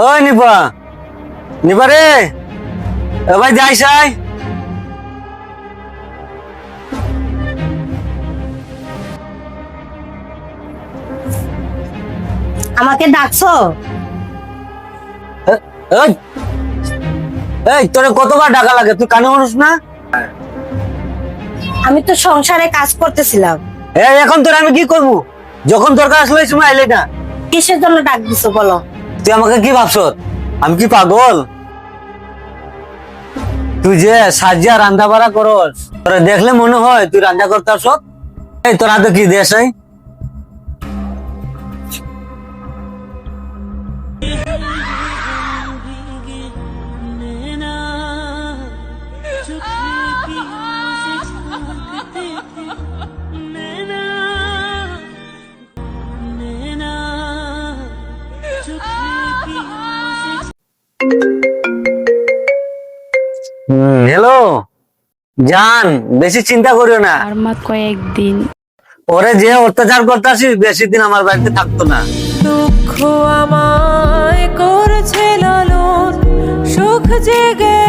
ওই নিপা, নিপা রে, এ ভাই যাইস আই। আমাকে ডাকছো? এই এই তোরে কতবার ডাকা লাগে, তুই কানে মানুষ না? আমি তো সংসারে কাজ করতেছিলাম। এই এখন তোর আমি কি করবো? যখন দরকার আসলে ওই সময় আইলে না। কিসের জন্য ডাক দিছো বলো? তুই আমাকে কি ভাবছ? আমি কি পাগল? তুই যে সাজিয়া রান্না বাড়া করস, তোরা দেখলে মনে হয় তুই রান্না করতে আসত। এই তোর হাতে কি দেশ? হ্যালো জান, বেশি চিন্তা করিও না। আর মাত্র কয়েকদিন। ওরে যে অত্যাচার করতেছি বেশি দিন আমার বাড়িতে থাকতো না। দুঃখ আমায় করছে লালন, সুখ জেগে